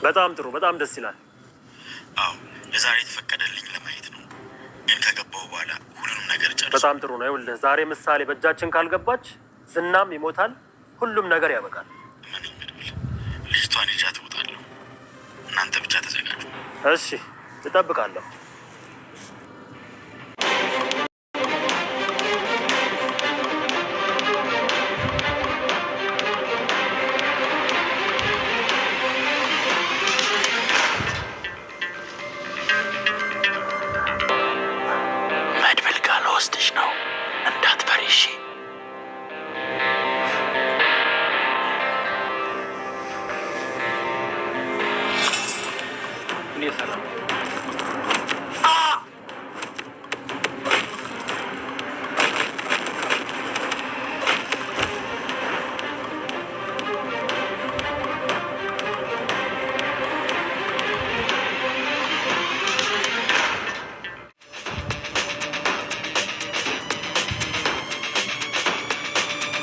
በጣም ጥሩ፣ በጣም ደስ ይላል። አዎ ለዛሬ ተፈቀደልኝ ለማየት ነው። ግን ከገባው በኋላ ሁሉንም ነገር ጨርሰው። በጣም ጥሩ ነው። ይኸውልህ ዛሬ ምሳሌ በእጃችን ካልገባች ዝናም ይሞታል፣ ሁሉም ነገር ያበቃል። ምን ይመድብል ልጅቷን ይዣት እወጣለሁ። እናንተ ብቻ ተዘጋጁ። እሺ እጠብቃለሁ። መድብል ጋር ልወስድሽ ነው፣ እንዳትፈሪ እሺ?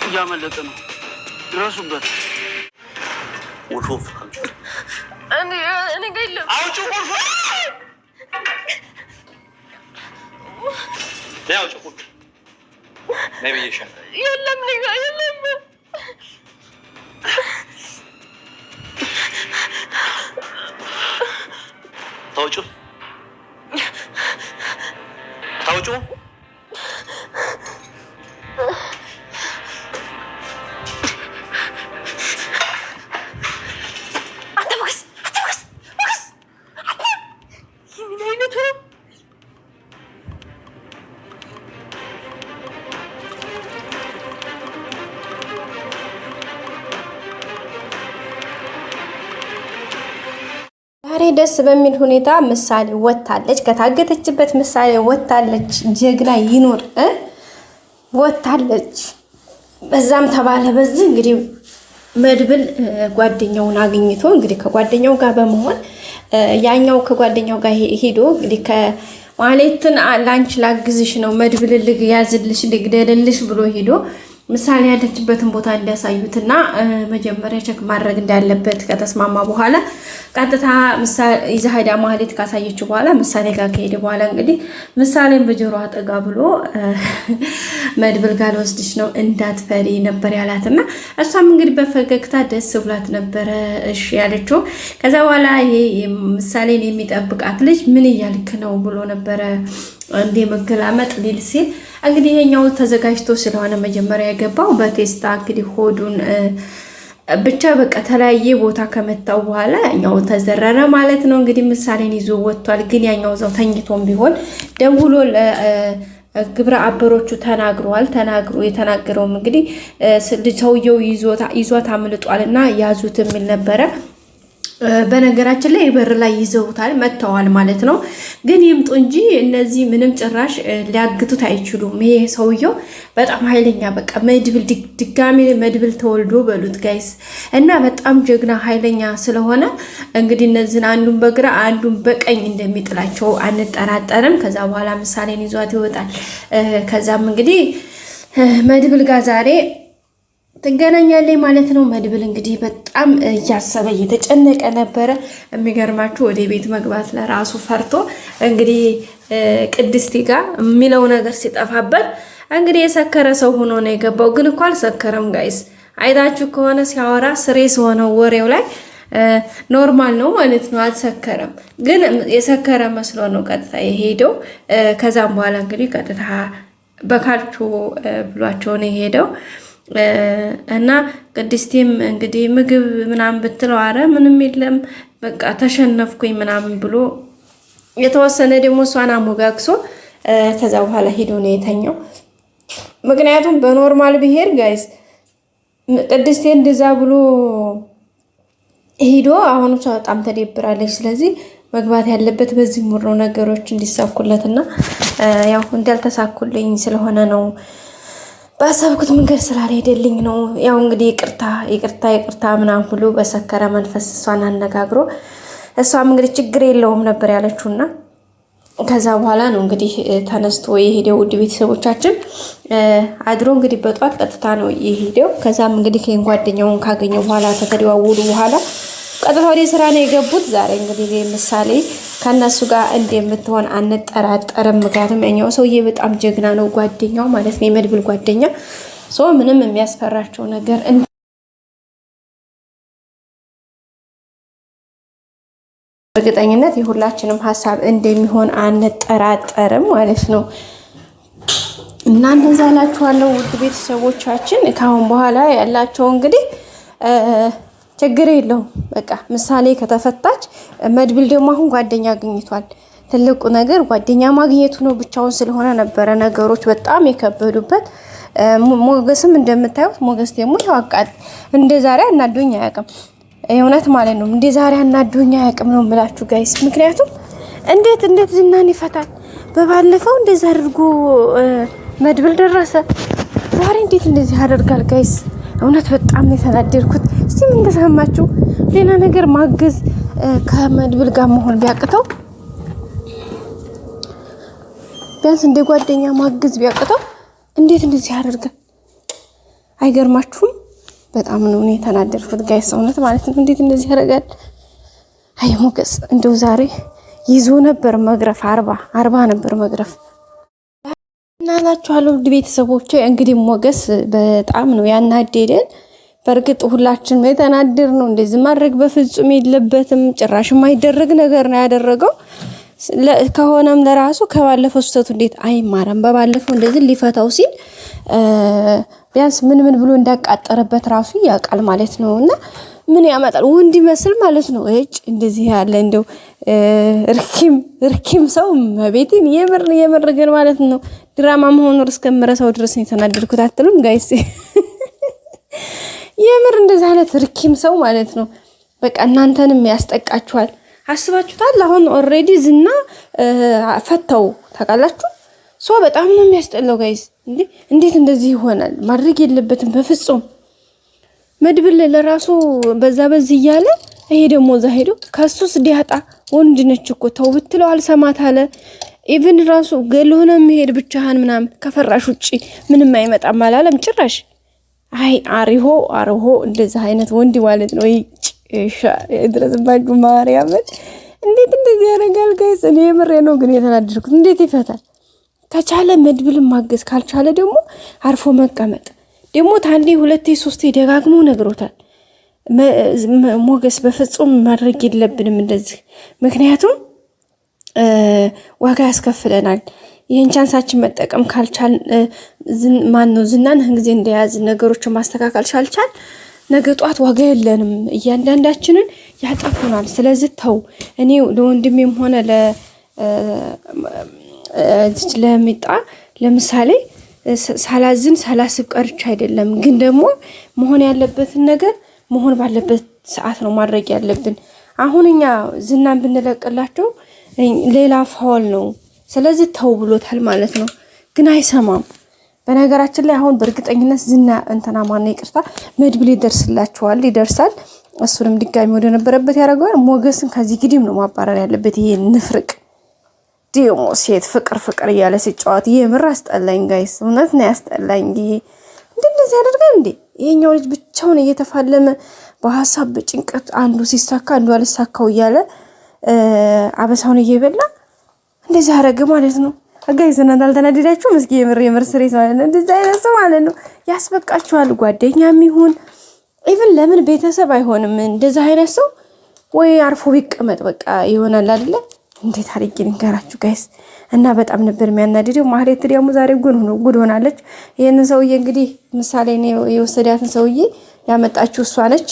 እያመለጠ ነው፣ ድረሱበት። ውሹፍ እኔ ጋር የለም። አውጪ ቁልፍ ያውጪ ቁልፍ ነብይሻ የለም፣ እኔ ጋር የለም። ታውጪ ዛሬ ደስ በሚል ሁኔታ ምሳሌ ወጣለች። ከታገተችበት ምሳሌ ወጣለች። ጀግና ይኖር ወጣለች። በዛም ተባለ በዚህ እንግዲህ መድብል ጓደኛውን አግኝቶ እንግዲህ ከጓደኛው ጋር በመሆን ያኛው ከጓደኛው ጋር ሄዶ እንግዲህ ከማለትን ላንች ላግዝሽ ነው መድብል ልግ ያዝልሽ ልግደልልሽ ብሎ ሄዶ ምሳሌ ያለችበትን ቦታ እንዲያሳዩትና መጀመሪያ ቸክ ማድረግ እንዳለበት ከተስማማ በኋላ ቀጥታ ምሳሌ ይዛሃዳ ማለት ካሳየችው በኋላ ምሳሌ ጋር ከሄደ በኋላ እንግዲህ ምሳሌን በጆሮ አጠጋ ብሎ መድብል ጋር ወስድሽ ነው እንዳትፈሪ ነበር ያላትና እሷም እንግዲህ በፈገግታ ደስ ብላት ነበር እሺ ያለችው። ከዛ በኋላ ይሄ ምሳሌን የሚጠብቃት ልጅ ምን እያልክ ነው ብሎ ነበር እንደ መገላመጥ ሊል ሲል እንግዲህ ይሄኛው ተዘጋጅቶ ስለሆነ መጀመሪያ የገባው በቴስታ እንግዲህ ሆዱን ብቻ በቃ ተለያየ ቦታ ከመታው በኋላ ያኛው ተዘረረ ማለት ነው። እንግዲህ ምሳሌን ይዞ ወጥቷል። ግን ያኛው እዛው ተኝቶም ቢሆን ደውሎ ግብረ አበሮቹ ተናግሯል። የተናገረውም እንግዲህ ሰውየው ይዞት አምልጧልና ያዙት የሚል ነበረ። በነገራችን ላይ በር ላይ ይዘውታል መተዋል ማለት ነው። ግን ይምጡ እንጂ እነዚህ ምንም ጭራሽ ሊያግቱት አይችሉም። ይሄ ሰውየው በጣም ኃይለኛ በቃ መድብል ድጋሚ መድብል ተወልዶ በሉት ጋይስ እና በጣም ጀግና ኃይለኛ ስለሆነ እንግዲህ እነዚህን አንዱን በግራ አንዱን በቀኝ እንደሚጥላቸው አንጠራጠርም። ከዛ በኋላ ምሳሌን ይዟት ይወጣል። ከዛም እንግዲህ መድብል ጋር ዛሬ ትገናኛለች ማለት ነው። መድብል እንግዲህ በጣም እያሰበ እየተጨነቀ ነበረ። የሚገርማችሁ ወደ ቤት መግባት ለራሱ ፈርቶ እንግዲህ ቅድስቲ ጋር የሚለው ነገር ሲጠፋበት እንግዲህ የሰከረ ሰው ሆኖ ነው የገባው። ግን እኮ አልሰከረም ጋይስ። አይታችሁ ከሆነ ሲያወራ ስሬስ ሆነው ወሬው ላይ ኖርማል ነው ማለት ነው። አልሰከረም። ግን የሰከረ መስሎ ነው ቀጥታ የሄደው። ከዛም በኋላ እንግዲህ ቀጥታ በካልቾ ብሏቸው ነው የሄደው። እና ቅድስቲም እንግዲህ ምግብ ምናምን ብትለው አረ ምንም የለም በቃ ተሸነፍኩኝ ምናምን ብሎ የተወሰነ ደግሞ እሷን አሞጋግሶ ከዛ በኋላ ሄዶ ነው የተኛው። ምክንያቱም በኖርማል ብሄር ጋይስ ቅድስቴ እንደዛ ብሎ ሄዶ አሁን እሷ በጣም ተደብራለች። ስለዚህ መግባት ያለበት በዚህ ሙሉ ነገሮች እንዲሳኩለትና ያው እንዳልተሳኩልኝ ስለሆነ ነው ባሰብኩት መንገድ ስላልሄደልኝ ነው። ያው እንግዲህ ይቅርታ ምናምን ብሎ በሰከረ መንፈስ እሷን አነጋግሮ እሷም እንግዲህ ችግር የለውም ነበር ያለችውና ከዛ በኋላ ነው እንግዲህ ተነስቶ የሄደው። ውድ ቤተሰቦቻችን አድሮ እንግዲህ በጧት ቀጥታ ነው የሄደው። ከዛም እንግዲህ ጓደኛውን ካገኘው በኋላ ተተደዋወሉ በኋላ ቀጥታ ወደ ስራ ነው የገቡት። ዛሬ እንግዲህ ምሳሌ ከነሱ ጋር እንደምትሆን አንጠራጠርም። ምክንያቱም ያኛው ሰውዬ በጣም ጀግና ነው፣ ጓደኛው ማለት ነው፣ የመድብል ጓደኛ። ምንም የሚያስፈራቸው ነገር እርግጠኝነት የሁላችንም ሀሳብ እንደሚሆን አንጠራጠርም ማለት ነው። እና እንደዛ እላችኋለሁ ውድ ቤተሰቦቻችን። ካሁን በኋላ ያላቸው እንግዲህ ችግር የለውም። በቃ ምሳሌ ከተፈታች መድብል ደግሞ አሁን ጓደኛ አግኝቷል። ትልቁ ነገር ጓደኛ ማግኘቱ ነው። ብቻውን ስለሆነ ነበረ ነገሮች በጣም የከበዱበት። ሞገስም እንደምታዩት ሞገስ ደግሞ ያዋቃል። እንደ ዛሬ አናዶኝ አያውቅም። እውነት ማለት ነው። እንደ ዛሬ አናዶኝ አያውቅም ነው የምላችሁ ጋይስ። ምክንያቱም እንዴት ዝናን ይፈታል? በባለፈው እንደዛ አድርጎ መድብል ደረሰ። ዛሬ እንዴት እንደዚህ ያደርጋል ጋይስ? እውነት በጣም ነው የተናደድኩት። እስቲ ምን ተሰማችሁ? ሌላ ነገር ማገዝ ከመድብል ጋር መሆን ቢያቅተው ቢያንስ እንደ ጓደኛ ማገዝ ቢያቅተው እንዴት እንደዚህ ያደርጋል? አይገርማችሁም? በጣም ነው የተናደድኩት ጋይስ፣ እውነት ማለት ነው። እንዴት እንደዚህ ያደርጋል? አይ ሞገስ እንደው ዛሬ ይዞ ነበር መግረፍ፣ 40 ነበር መግረፍ። እናላችኋለሁ ውድ ቤተሰቦቼ። እንግዲህ ሞገስ በጣም ነው ያናደደን። በእርግጥ ሁላችንም የተናደር ነው። እንደዚህ ማድረግ በፍጹም የለበትም። ጭራሽ የማይደረግ ነገር ነው ያደረገው። ከሆነም ለራሱ ከባለፈው ስህተቱ እንዴት አይማረም? በባለፈው እንደዚህ ሊፈታው ሲል ቢያንስ ምን ብሎ እንዳቃጠረበት ራሱ ያውቃል ማለት ነው። እና ምን ያመጣል ወንድ ይመስል ማለት ነው። እንደዚህ ያለ እንደው እርኪም ሰው መቤቴን የምር ግን ማለት ነው ድራማ መሆኑን እስከምረሳው ድረስ ነው የተናደድኩት። አትሉም ጋይስ? የምር እንደዚህ አይነት እርኪም ሰው ማለት ነው በቃ እናንተንም ያስጠቃችኋል። አስባችሁታል? አሁን ኦሬዲ ዝና ፈታው ታውቃላችሁ። በጣም ነው የሚያስጠላው ጋይስ። እንዴት እንደዚህ ይሆናል? ማድረግ የለበትም በፍጹም። መድብል ለራሱ በዚህ እያለ ይሄ ደግሞ እዛ ሄዶ ከሱስ ዲያጣ ወንድ ነች እኮ ተው ብትለው አልሰማት አለ። ኢቭን ራሱ ገለሆነ መሄድ ብቻህን ምናምን ከፈራሽ ውጪ ምንም አይመጣም አላለም ጭራሽ። አይ አሪሆ እንደዚህ አይነት ወንድ ማለት ነው። ድረስባችሁ ማርያምን። እንዴት እንደዚህ ያደርጋል ጋይስ? እኔ የምሬ ነው ግን የተናደድኩት። እንዴት ይፈታል? ከቻለ መድብልን ማገዝ፣ ካልቻለ ደግሞ አርፎ መቀመጥ። ደግሞ ታንዴ 2 3 ደጋግሞ ነግሮታል ሞገስ። በፍጹም ማድረግ የለብንም እንደዚህ፣ ምክንያቱም ዋጋ ያስከፍለናል። ይህን ቻንሳችን መጠቀም ካልቻል ዝናን ጊዜ እንደያዝ ነገሮችን ማስተካከል ቻልቻል ነገ ጧት ዋጋ የለንም፣ እያንዳንዳችንን ያጠፉናል። ስለዚህ ተው። እኔ ለወንድሜም ሆነ ለሚጣ ለምሳሌ ሳላዝን ሳላስብ ቀርቻ አይደለም፣ ግን ደግሞ መሆን ያለበትን ነገር መሆን ባለበት ሰዓት ነው ማድረግ ያለብን። አሁን እኛ ዝናን ብንለቅላቸው ሌላ ፋውል ነው። ስለዚህ ተው ብሎታል ማለት ነው፣ ግን አይሰማም። በነገራችን ላይ አሁን በእርግጠኝነት ዝና እንትና ማነው ይቅርታ መድብል ይደርሳል። እሱንም ድጋሚ ወደ ነበረበት ያደርገዋል። ሞገስን ከዚህ ግዲም ነው ማባረር ያለበት። ይሄ ንፍርቅ ዲሞ ሴት ፍቅር እያለ ሲጫወት የምር አስጠላኝ ጋይስ፣ እውነት ነው ያስጠላኝ። ይሄ እንደዚህ ያደርጋል እንዴ? ይሄኛው ልጅ ብቻውን እየተፋለመ በሐሳብ በጭንቀት አንዱ ሲሳካ አንዱ አልሳካው እያለ አበሳውን እየበላ እንደዚህ ያደረገ ማለት ነው። ጋይስ እናንተ አልተናደዳችሁም? እስኪ የምር ስሬት ማለት ነው እንደዚህ አይነት ሰው ማለት ነው ያስበቃችኋል። ጓደኛም ይሁን ኢቭን ለምን ቤተሰብ አይሆንም እንደዚህ አይነት ሰው? ወይ አርፎ ቢቀመጥ በቃ ይሆናል አይደለ? እንዴት አድርጌ ልንገራችሁ ጋይስ። እና በጣም ነበር የሚያናድደው። ማህሌት ደግሞ ዛሬ ጉድ ሆናለች። ይሄንን ሰውዬ እንግዲህ ምሳሌ ነው የወሰዳትን ሰውዬ ያመጣችው እሷ ነች።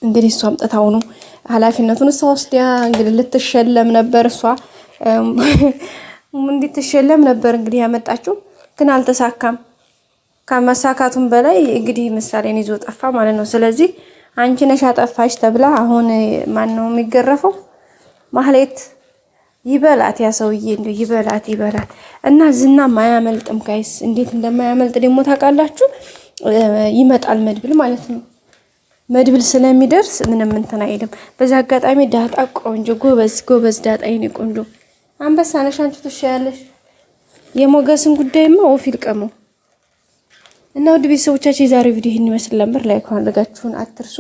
እንግዲህ እሷ አምጥታው ነው ኃላፊነቱን እሷ ወስዳ እንግዲህ ልትሸለም ነበር። እሷ እንድትሸለም ነበር እንግዲህ ያመጣችው፣ ግን አልተሳካም። ከመሳካቱም በላይ እንግዲህ ምሳሌን ይዞ ጠፋ ማለት ነው። ስለዚህ አንቺ ነሽ አጠፋሽ ተብላ አሁን ማን ነው የሚገረፈው? ማህሌት ይበላት፣ ያ ሰውዬ እንደው ይበላት። እና ዝና ማያመልጥም ጋይስ። እንዴት እንደማያመልጥ ደግሞ ታውቃላችሁ? ይመጣል መድብል ማለት ነው። መድብል ስለሚደርስ ምንም እንትን አይልም። በዛ አጋጣሚ ዳጣ ቆንጆ ጎበዝ ዳጣ የኔ ቆንጆ አንበሳ ነሽ አንቺ ትሻያለሽ። የሞገስን ጉዳይማ ወፊል ቀመው እና ውድ ቤተሰቦቻችን የዛሬው ቪዲዮ ይህን ይመስል ነበር። ላይክ ማድረጋችሁን አትርሱ።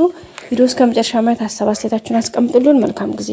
ቪዲዮ እስከ መጨረሻ ማየት ሀሳብ አስተያየታችሁን አስቀምጡልን። መልካም ጊዜ